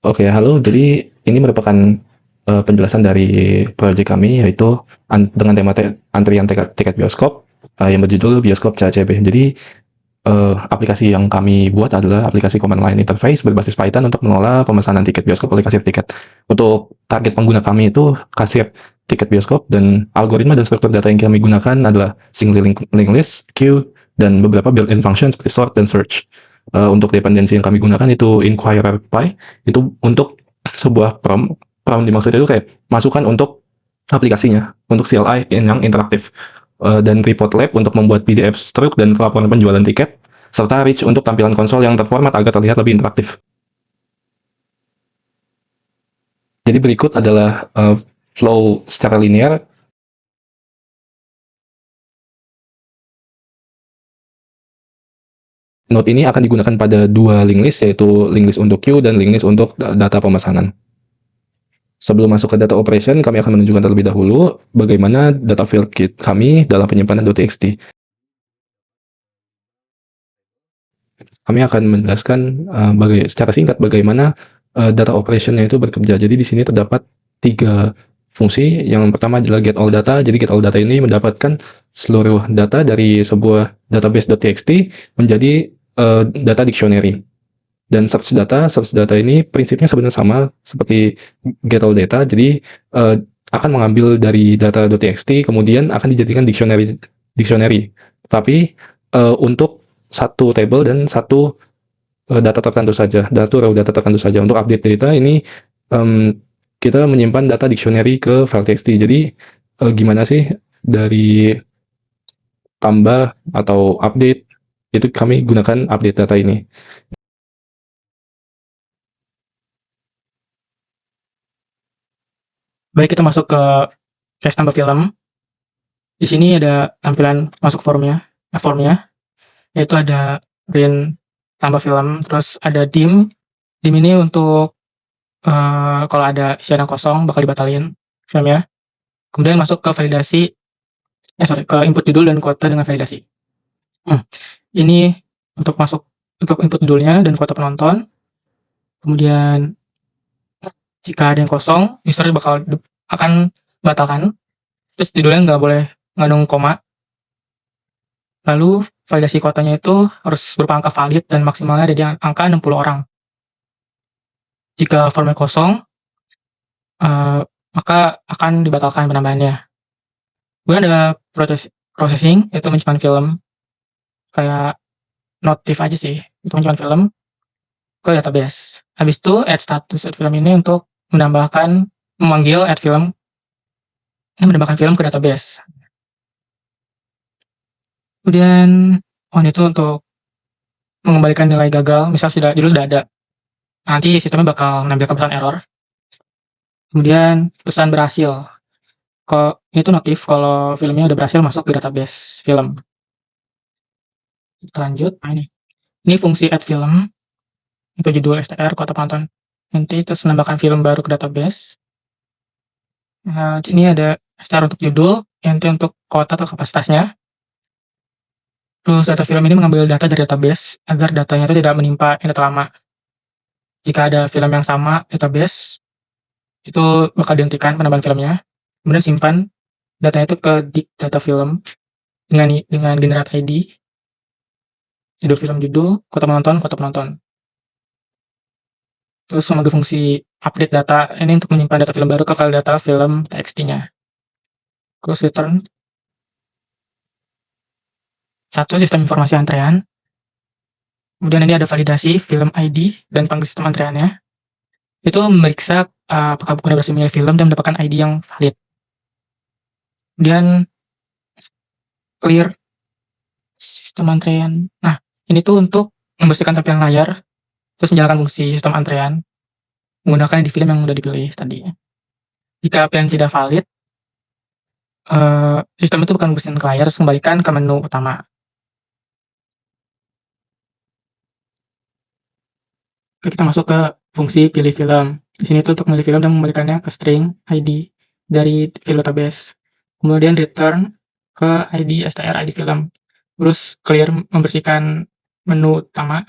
Oke, halo. Jadi ini merupakan penjelasan dari proyek kami, yaitu dengan tema antrian tiket bioskop yang berjudul Bioskop CACB. Jadi aplikasi yang kami buat adalah aplikasi command line interface berbasis Python untuk mengelola pemesanan tiket bioskop oleh kasir tiket. Untuk target pengguna kami itu kasir tiket bioskop, dan algoritma dan struktur data yang kami gunakan adalah single link list, queue, dan beberapa built-in function seperti sort dan search. Untuk dependensi yang kami gunakan itu inquirer py, itu untuk sebuah prompt dimaksud itu kayak masukan untuk aplikasinya, untuk CLI yang interaktif, dan report lab untuk membuat PDF struk dan laporan penjualan tiket, serta reach untuk tampilan konsol yang terformat agar terlihat lebih interaktif. Jadi berikut adalah flow secara linear. Node ini akan digunakan pada dua link list, yaitu link list untuk queue dan link list untuk data pemesanan. Sebelum masuk ke data operation, kami akan menunjukkan terlebih dahulu bagaimana data field kit kami dalam penyimpanan .txt. Kami akan menjelaskan secara singkat bagaimana data operation-nya itu bekerja. Jadi di sini terdapat 3 fungsi. Yang pertama adalah get all data. Jadi get all data ini mendapatkan seluruh data dari sebuah database.txt menjadi data dictionary. Dan search data ini prinsipnya sebenarnya sama seperti get all data. Jadi akan mengambil dari data.txt kemudian akan dijadikan dictionary. Tapi untuk satu table dan satu data tertentu saja, raw data tertentu saja. Untuk update data ini kita menyimpan data dictionary ke file txt. Jadi gimana sih dari tambah atau update, itu kami gunakan update data ini. Baik, kita masuk ke case tambah film. Di sini ada tampilan masuk formnya, yaitu ada print tambah film, terus ada dim. Dim ini untuk kalau ada isian yang kosong bakal dibatalin filmnya. Kemudian masuk ke validasi, ke input judul dan kuota dengan validasi. Ini untuk input judulnya dan kuota penonton. Kemudian jika ada yang kosong, user akan batalkan. Terus judulnya nggak boleh ngandung koma. Lalu validasi kuotanya itu harus berupa angka valid dan maksimalnya ada di angka 60 orang. Jika formnya kosong, maka akan dibatalkan penambahannya. Kemudian ada processing, yaitu menyimpan film, kayak notif aja sih, untuk menyimpan film ke database. Habis itu add status add film ini untuk menambahkan film ke database. Kemudian on itu untuk mengembalikan nilai gagal, misal judul sudah ada. Nanti sistemnya bakal menampilkan pesan error. Kemudian pesan berhasil. Kalau ini tuh notif kalau filmnya udah berhasil masuk ke database film. Kita lanjut. Nah, ini fungsi add film untuk judul STR, kuota penonton nanti, terus menambahkan film baru ke database. Nah, ini ada STR untuk judul, nanti untuk kuota atau kapasitasnya. Terus data film ini mengambil data dari database agar datanya itu tidak menimpa yang data lama. Jika ada film yang sama database, itu bakal dihentikan penambahan filmnya. Kemudian simpan datanya itu ke dik data film dengan generate ID, judul, kuota penonton. Terus memanggil fungsi update data ini untuk menyimpan data film baru ke file data film txt-nya. Terus return. Satu, sistem informasi antrean. Kemudian ini ada validasi film ID dan panggil sistem antreannya. Itu memeriksa apakah pengguna berhasil memilih film dan mendapatkan ID yang valid. Kemudian clear sistem antrean. Nah, ini tuh untuk membersihkan tampilan layar, terus menjalankan fungsi sistem antrean menggunakan ID film yang sudah dipilih tadi. Jika apa yang tidak valid, sistem itu bukan membersihkan ke layar, terus kembalikan ke menu utama. Oke, kita masuk ke fungsi pilih film. Di sini tuh untuk memilih film dan mengembalikannya ke string ID dari file database. Kemudian return ke ID str ID film. Terus clear membersihkan menu utama.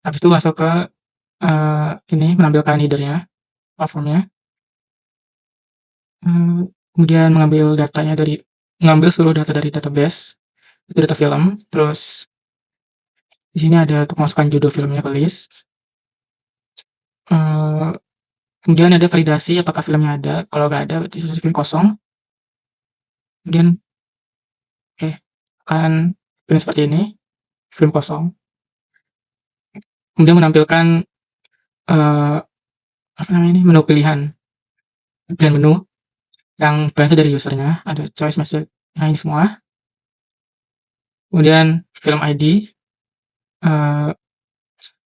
Habis itu masuk ke ini menampilkan header-nya, platformnya. Kemudian mengambil seluruh data dari database, itu data film, terus di sini ada untuk masukkan judul filmnya ke list. Kemudian ada validasi apakah filmnya ada, kalau nggak ada berarti film kosong. Kemudian akan film seperti ini, film kosong. Kemudian menampilkan menu pilihan menu yang itu dari usernya, ada choice message, ini semua. Kemudian film ID.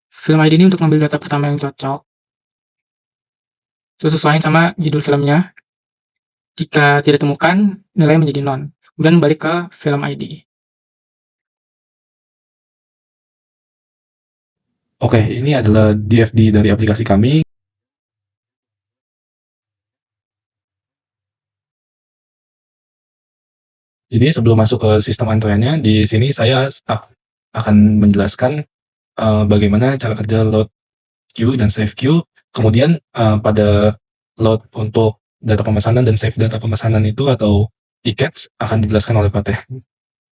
Film ID ini untuk mengambil data pertama yang cocok, terus sesuaiin sama judul filmnya. Jika tidak ditemukan, nilai menjadi none. Kemudian balik ke film ID. Oke, ini adalah DFD dari aplikasi kami. Jadi sebelum masuk ke sistem antreannya, di sini saya akan menjelaskan bagaimana cara kerja load queue dan save queue. Kemudian pada load untuk data pemesanan dan save data pemesanan itu atau tickets akan dijelaskan oleh Pak Teh.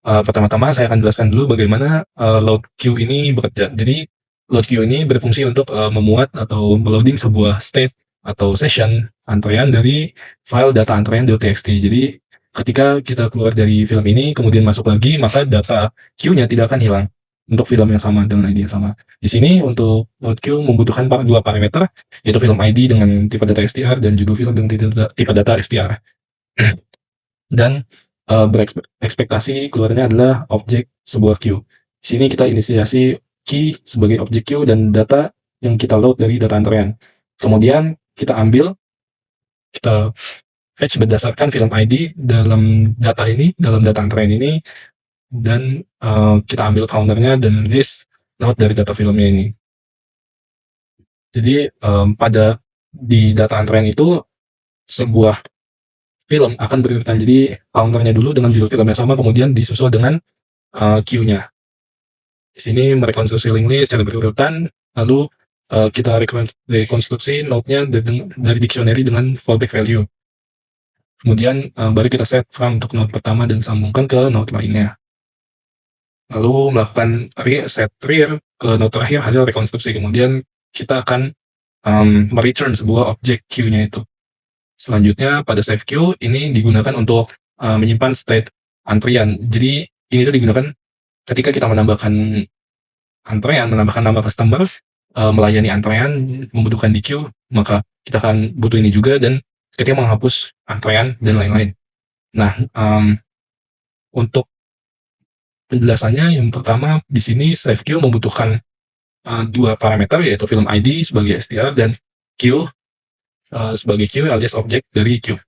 Pertama-tama saya akan jelaskan dulu bagaimana load queue ini bekerja. Jadi load queue ini berfungsi untuk memuat atau meloading sebuah state atau session antrean dari file data antrean.txt. Jadi ketika kita keluar dari film ini kemudian masuk lagi, maka data queue-nya tidak akan hilang untuk film yang sama dengan ID yang sama. Di sini untuk load queue membutuhkan dua parameter, yaitu film ID dengan tipe data str dan judul film dengan tipe data str. Dan berekspektasi keluarnya adalah objek sebuah queue. Di sini kita inisiasi key sebagai objek queue dan data yang kita load dari data antrean. Kemudian kita fetch berdasarkan film ID dalam data antrean ini, dan kita ambil counternya dan list load dari data filmnya ini. Jadi di data antrean itu sebuah film akan berurutan, jadi counternya dulu dengan judul film yang sama, kemudian disusul dengan queue-nya. Di sini merekonstruksi link list secara berurutan, lalu kita rekonstruksi node-nya dari dictionary dengan fallback value. Kemudian baru kita set from untuk node pertama dan sambungkan ke node lainnya. Lalu melakukan set rear ke node terakhir hasil rekonstruksi. Kemudian kita akan mereturn sebuah objek queue-nya itu. Selanjutnya pada save queue ini digunakan untuk menyimpan state antrian. Jadi ini tuh digunakan ketika kita menambahkan nama customer, melayani antrean, membutuhkan di queue, maka kita akan butuh ini juga, dan ketika menghapus antrean dan lain-lain. Nah, untuk penjelasannya yang pertama di sini save queue membutuhkan dua parameter, yaitu film ID sebagai str dan queue sebagai queue alias objek dari queue.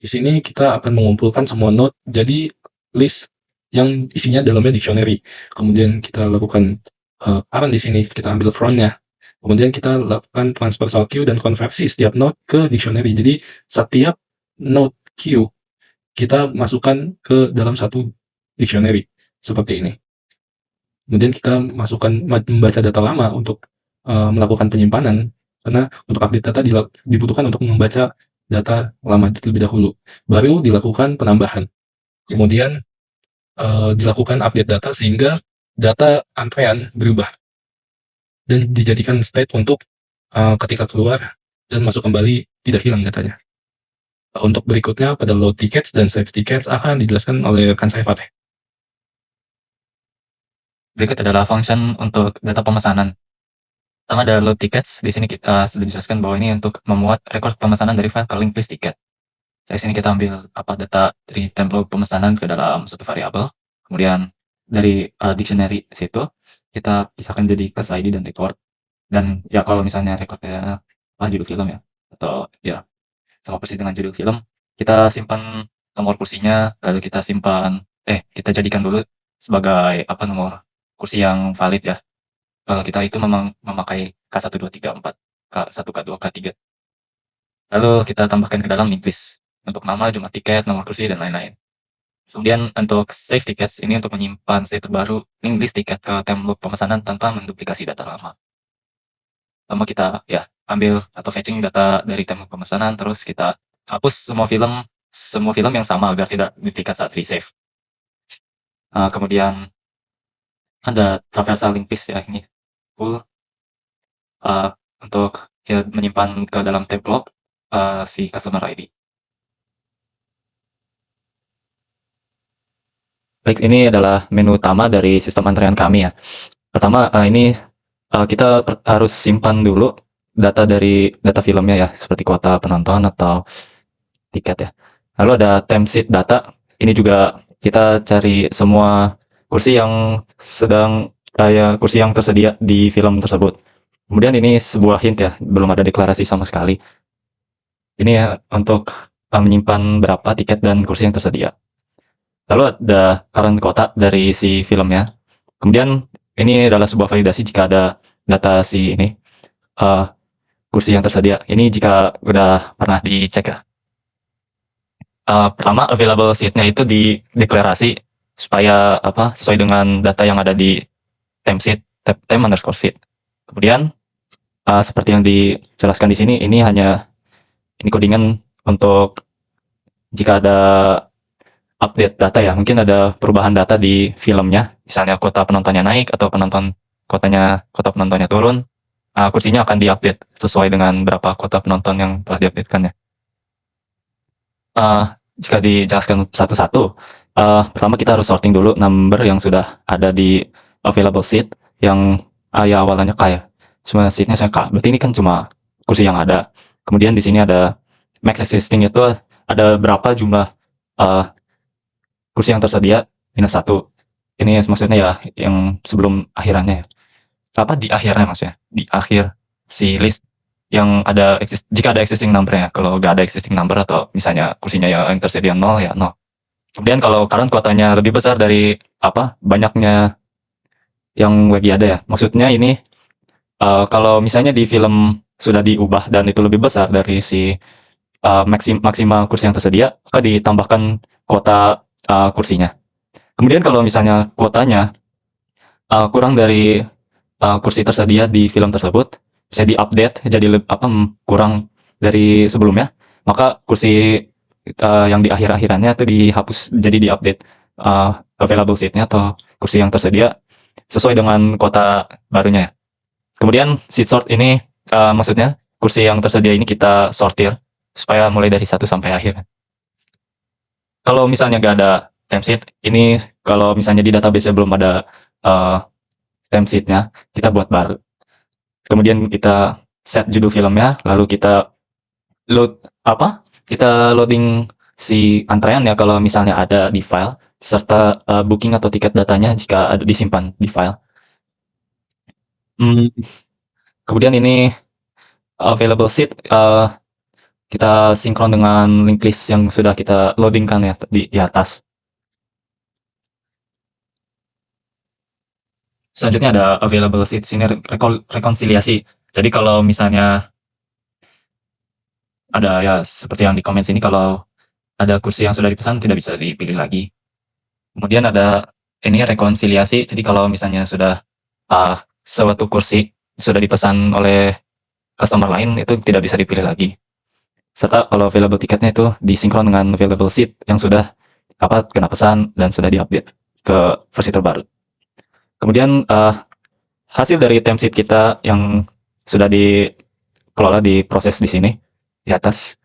Di sini kita akan mengumpulkan semua node jadi list yang isinya dalamnya dictionary. Kemudian kita lakukan parent di sini, kita ambil front-nya. Kemudian kita lakukan transversal queue dan konversi setiap node ke dictionary. Jadi setiap node queue kita masukkan ke dalam satu dictionary seperti ini. Kemudian kita membaca data lama untuk melakukan penyimpanan, karena untuk update data dibutuhkan untuk membaca data lama terlebih dahulu, baru dilakukan penambahan. Kemudian dilakukan update data sehingga data antrean berubah dan dijadikan state untuk ketika keluar dan masuk kembali tidak hilang datanya. Untuk berikutnya pada load tickets dan save tickets akan dijelaskan oleh rekan saya Fateh. Berikut adalah function untuk data pemesanan. Pertama ada load tickets. Di sini kita sudah dijelaskan bahwa ini untuk memuat rekor pemesanan dari file calling list ticket. Dari sini kita ambil data dari template pemesanan ke dalam suatu variabel. Kemudian dari dictionary situ kita pisahkan jadi case ID dan record. Dan ya kalau misalnya recordnya judul film ya, atau ya sama persis dengan judul film, kita simpan nomor kursinya, lalu kita kita jadikan dulu sebagai nomor kursi yang valid ya. Kalau kita itu memang memakai K1, 2, 3, 4, K1, K2, K3. Lalu kita tambahkan ke dalam link list untuk nama, jumlah tiket, nomor kursi, dan lain-lain. Kemudian untuk save tickets ini untuk menyimpan state terbaru link list tiket ke template pemesanan tanpa menduplikasi data lama. Pertama kita ya ambil atau fetching data dari tembok pemesanan, terus kita hapus semua film yang sama agar tidak duplikat saat resave. Kemudian ada traversal link list ya, ini full untuk ya, menyimpan ke dalam tab log si customer ID. Baik, ini adalah menu utama dari sistem antrean kami ya. Pertama ini kita harus simpan dulu data dari data filmnya ya, seperti kuota penonton atau tiket ya. Lalu ada timesheet data. Ini juga kita cari semua kursi yang kursi yang tersedia di film tersebut. Kemudian ini sebuah hint ya, belum ada deklarasi sama sekali. Ini ya untuk menyimpan berapa tiket dan kursi yang tersedia. Lalu ada current quota dari si filmnya. Kemudian ini adalah sebuah validasi jika ada data si ini kursi yang tersedia. Ini jika udah pernah dicek ya. Pertama available seat-nya itu dideklarasi supaya sesuai dengan data yang ada di timesheet time_seat. Kemudian seperti yang dijelaskan di sini, ini codingan untuk jika ada update data ya, mungkin ada perubahan data di filmnya, misalnya kuota penontonnya naik atau kuota penontonnya turun, kursinya akan diupdate sesuai dengan berapa kuota penonton yang telah diupdatekannya. Jika dijelaskan satu-satu, pertama kita harus sorting dulu number yang sudah ada di available seat yang ya awalnya K ya, semua seatnya saya K, berarti ini kan cuma kursi yang ada. Kemudian di sini ada max existing, itu ada berapa jumlah kursi yang tersedia minus 1. Ini maksudnya ya yang sebelum akhirannya ya. Di akhirnya maksudnya, di akhir si list yang ada jika ada existing number ya. Kalau nggak ada existing number atau misalnya kursinya yang tersedia 0 ya 0. Kemudian kalau current kuotanya lebih besar dari banyaknya yang lagi ada ya. Maksudnya ini kalau misalnya di film sudah diubah dan itu lebih besar dari si maksimal kursi yang tersedia, maka ditambahkan kuota kursinya. Kemudian kalau misalnya kuotanya kurang dari kursi tersedia di film tersebut, bisa diupdate jadi kurang dari sebelumnya, maka kursi yang di akhir-akhirannya itu dihapus, jadi diupdate available seat-nya atau kursi yang tersedia sesuai dengan kuota barunya. Kemudian seat sort ini maksudnya kursi yang tersedia ini kita sortir supaya mulai dari 1 sampai akhir. Kalau misalnya nggak ada timesheet, ini kalau misalnya di database belum ada timesheet-nya, kita buat baru. Kemudian kita set judul filmnya, lalu kita loading si antrean ya kalau misalnya ada di file, serta booking atau tiket datanya jika ada disimpan di file. Kemudian ini available seat kita sinkron dengan link list yang sudah kita loadingkan ya di atas. Selanjutnya ada available seat, sini rekonsiliasi. Jadi kalau misalnya ada ya seperti yang di komen sini, kalau ada kursi yang sudah dipesan tidak bisa dipilih lagi. Kemudian ada ini rekonsiliasi. Jadi kalau misalnya sudah suatu kursi sudah dipesan oleh customer lain, itu tidak bisa dipilih lagi. Serta kalau available tiketnya itu disinkron dengan available seat yang sudah kena pesan dan sudah diupdate ke versi terbaru. Kemudian hasil dari timesheet kita yang sudah dikelola di proses di sini di atas,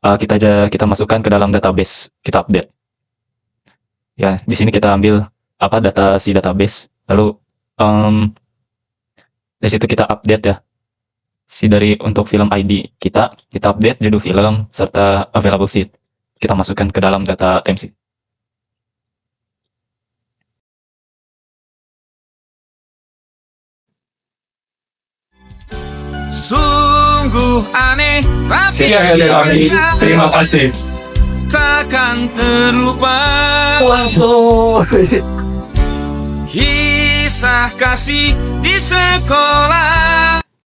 kita masukkan ke dalam database, kita update. Ya, di sini kita ambil data si database, lalu dari situ kita update ya. Dari untuk film ID kita update judul film serta available seat. Kita masukkan ke dalam data timesheet. Sungguh aneh, tapi Terima kasih. takkan terlupa. Kisah kasih di sekolah.